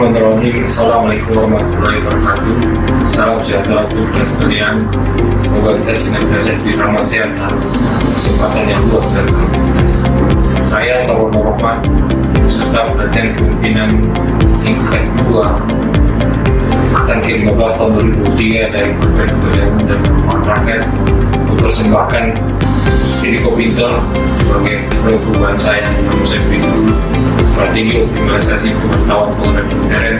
Bismillahirrahmanirrahim. Assalamualaikum warahmatullahi wabarakatuh. Salam sejahtera untuk kita sekalian. Semoga kita senantiasa di rahmat sehat dan kesempatan yang luas dari Tuhan. Saya Salman Rahman, beserta pelatihan kepemimpinan tingkat 2 angkatan ke-15 tahun 2003 dari Kementerian Kebudayaan dan Perumahan Rakyat mempersembahkan Siriko Pinter sebagai proyek perubahan saya yang saya pilih dulu strategi optimalisasi pengetahuan pengenalan intern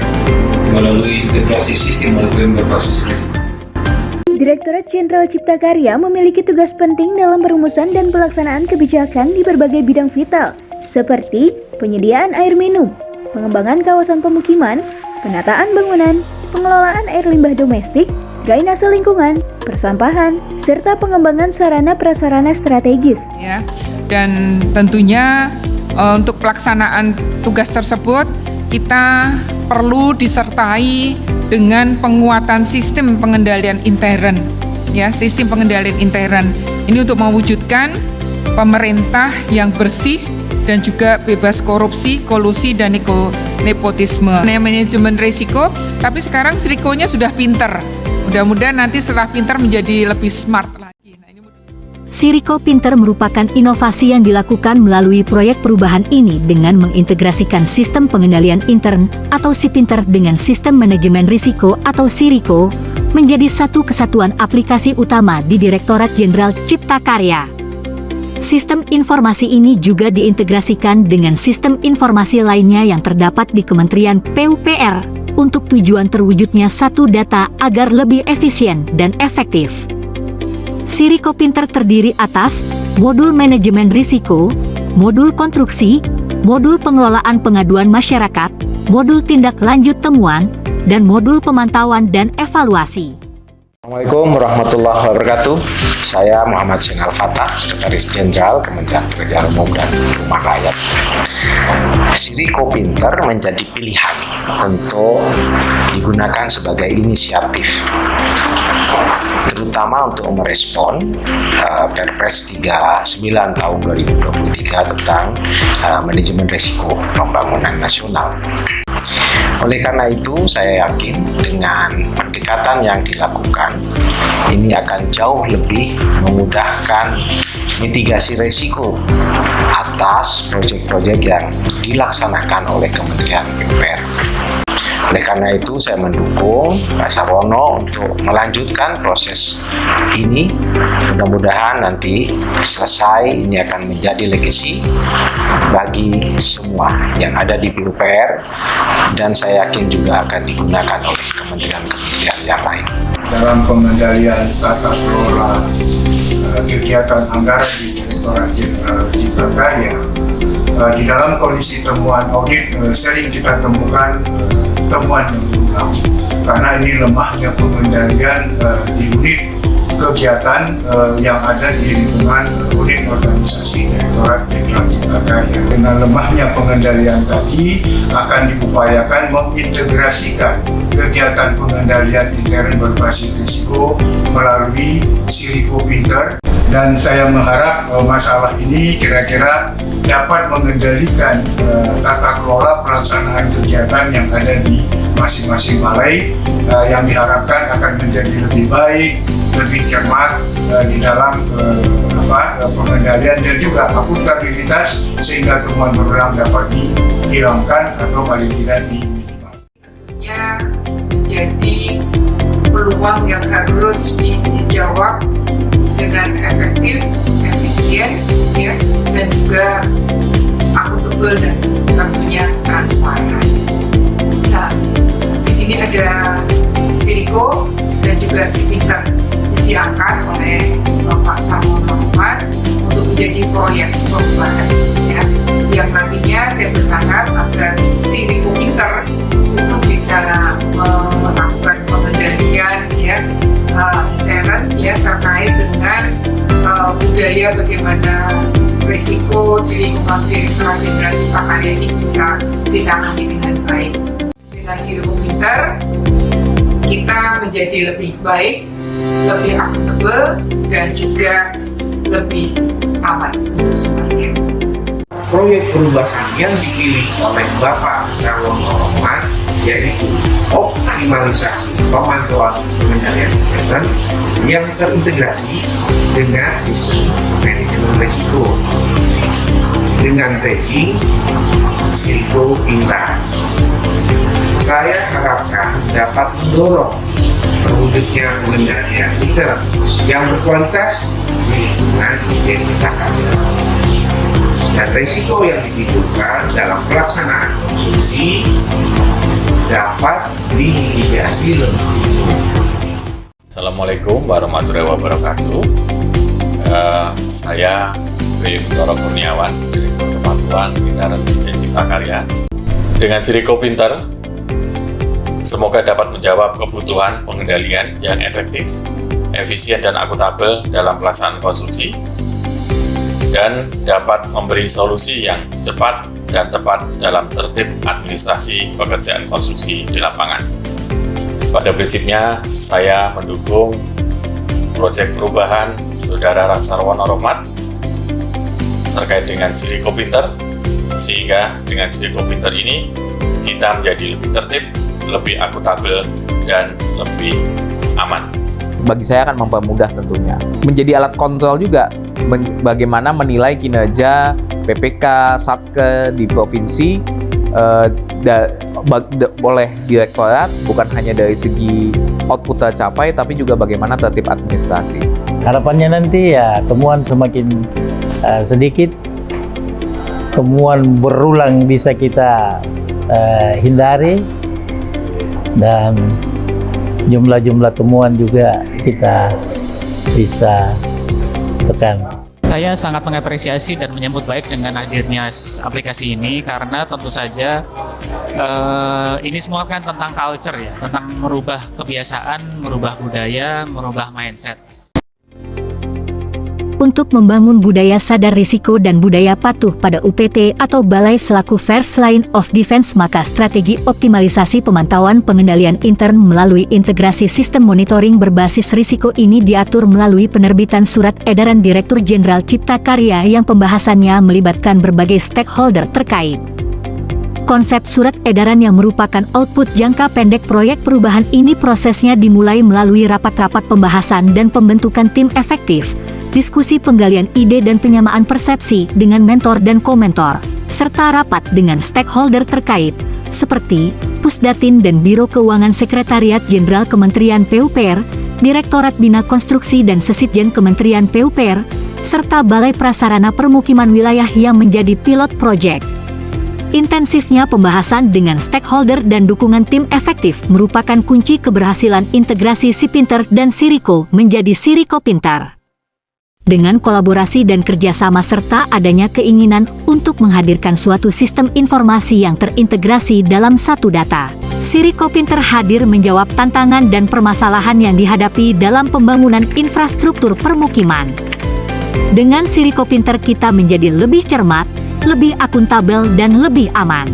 melalui integrasi sistem manajemen berbasis risiko. Direktorat Jenderal Cipta Karya memiliki tugas penting dalam perumusan dan pelaksanaan kebijakan di berbagai bidang vital, seperti penyediaan air minum, pengembangan kawasan pemukiman, penataan bangunan, pengelolaan air limbah domestik, drainase lingkungan, persampahan, serta pengembangan sarana prasarana strategis. Ya, dan tentunya untuk pelaksanaan tugas tersebut kita perlu disertai dengan penguatan sistem pengendalian intern. Ya, sistem pengendalian intern ini untuk mewujudkan pemerintah yang bersih dan juga bebas korupsi, kolusi, dan nepotisme. Manajemen risiko, tapi sekarang risikonya sudah pinter. Mudah-mudahan nanti setelah pinter menjadi lebih smart lagi. Siriko Pinter merupakan inovasi yang dilakukan melalui proyek perubahan ini dengan mengintegrasikan sistem pengendalian intern atau SIPinter dengan sistem manajemen risiko atau Siriko menjadi satu kesatuan aplikasi utama di Direktorat Jenderal Cipta Karya. Sistem informasi ini juga diintegrasikan dengan sistem informasi lainnya yang terdapat di Kementerian PUPR untuk tujuan terwujudnya satu data agar lebih efisien dan efektif. Siriko Pinter terdiri atas modul manajemen risiko, modul konstruksi, modul pengelolaan pengaduan masyarakat, modul tindak lanjut temuan, dan modul pemantauan dan evaluasi. Assalamualaikum warahmatullahi wabarakatuh. Saya Muhammad Sinal Fatah, Sekretaris Jenderal Kementerian Pekerjaan Umum dan Perumahan Rakyat. Siriko Pinter menjadi pilihan untuk digunakan sebagai inisiatif, terutama untuk merespon Perpres 39 tahun 2023 tentang manajemen risiko pembangunan nasional. Oleh karena itu, saya yakin dengan pendekatan yang dilakukan, ini akan jauh lebih memudahkan mitigasi risiko atas proyek-proyek yang dilaksanakan oleh Kementerian PUPR. Oleh karena itu, saya mendukung Pak Sarwono untuk melanjutkan proses ini. Mudah-mudahan nanti selesai, ini akan menjadi legacy bagi semua yang ada di PUPR, dan saya yakin juga akan digunakan oleh kementerian-kementerian yang lain. Dalam pengendalian tata kelola kegiatan anggaran di Direktorat Jenderal Cipta Karya, di dalam kondisi temuan audit sering kita temukan temuan yang berulang, karena ini lemahnya pengendalian di unit kegiatan yang ada di lingkungan unit organisasi Direktorat Jenderal Cipta Karya. Dengan lemahnya pengendalian tadi, akan diupayakan mengintegrasikan kegiatan pengendalian intern berbasis risiko melalui Siriko Pinter, dan saya mengharap masalah ini kira-kira dapat mengendalikan tata kelola pelaksanaan kegiatan yang ada di masing-masing balai, yang diharapkan akan menjadi lebih baik, lebih cermat di dalam pengendalian dan juga akuntabilitas, sehingga temuan berulang dapat dihilangkan atau paling tidak diminimalkan. Ya, menjadi peluang yang harus dijawab dengan efektif, efisien, ya, dan juga akuntabel dan tentunya transparan. Nah, di sini ada Siriko dan juga SIPinter diangkat oleh Bapak Sarwono Rahman untuk menjadi proyek perubahan, ya, yang nantinya saya berharap agar Siriko Pinter untuk bisa melakukan pengendalian, ya, intern, ya, terkait dengan budaya bagaimana risiko di lingkungan Direktorat Jenderal Cipta Karya ini bisa ditangani dengan baik. Dengan Siriko Pinter, kita menjadi lebih baik, lebih akuntabel, dan juga lebih aman untuk semuanya. Proyek perubahan yang dipilih oleh Bapak Sarwono Rahman yaitu optimalisasi pemantauan pengendalian intern yang terintegrasi dengan sistem manajemen risiko dengan tagging Siriko Pintar. Saya harapkan dapat mendorong terwujudnya pengendalian intern yang berkualitas di lingkungan Dijen Cipta Karya, dan risiko yang ditimbulkan dalam pelaksanaan konsumsi dapat dimitigasi lebih dulu. Assalamualaikum warahmatullahi wabarakatuh. Saya Bintoro Kurniawan, Direktur Kepatuhan Pintaran Dijen Cipta Karya. Dengan Siriko Pintar, semoga dapat menjawab kebutuhan pengendalian yang efektif, efisien dan akuntabel dalam pelaksanaan konsumsi, dan dapat memberi solusi yang cepat dan tepat dalam tertib administrasi pekerjaan konsumsi di lapangan. Pada prinsipnya, saya mendukung proyek perubahan Saudara Raksarwono Rohmat terkait dengan Siriko Pintar, sehingga dengan Siriko Pintar ini kita menjadi lebih tertib, lebih akuntabel, dan lebih aman. Bagi saya akan mempermudah tentunya. Menjadi alat kontrol juga bagaimana menilai kinerja PPK, Satke di provinsi oleh direktorat, bukan hanya dari segi output tercapai, tapi juga bagaimana tertib administrasi. Harapannya nanti ya temuan semakin sedikit, temuan berulang bisa kita hindari, dan jumlah-jumlah temuan juga kita bisa tekan. Saya sangat mengapresiasi dan menyambut baik dengan hadirnya aplikasi ini, karena tentu saja ini semua kan tentang culture ya, tentang merubah kebiasaan, merubah budaya, merubah mindset. Untuk membangun budaya sadar risiko dan budaya patuh pada UPT atau Balai selaku First Line of Defense, maka strategi optimalisasi pemantauan pengendalian intern melalui integrasi sistem monitoring berbasis risiko ini diatur melalui penerbitan Surat Edaran Direktur Jenderal Cipta Karya yang pembahasannya melibatkan berbagai stakeholder terkait. Konsep surat edaran yang merupakan output jangka pendek proyek perubahan ini prosesnya dimulai melalui rapat-rapat pembahasan dan pembentukan tim efektif, diskusi penggalian ide dan penyamaan persepsi dengan mentor dan komentor, serta rapat dengan stakeholder terkait, seperti Pusdatin dan Biro Keuangan Sekretariat Jenderal Kementerian PUPR, Direktorat Bina Konstruksi dan Sesitjen Kementerian PUPR, serta Balai Prasarana Permukiman Wilayah yang menjadi pilot project. Intensifnya pembahasan dengan stakeholder dan dukungan tim efektif merupakan kunci keberhasilan integrasi Sipinter dan Siriko menjadi Siriko Pintar. Dengan kolaborasi dan kerjasama serta adanya keinginan untuk menghadirkan suatu sistem informasi yang terintegrasi dalam satu data, Siriko Pintar hadir menjawab tantangan dan permasalahan yang dihadapi dalam pembangunan infrastruktur permukiman. Dengan Siriko Pintar kita menjadi lebih cermat, lebih akuntabel, dan lebih aman.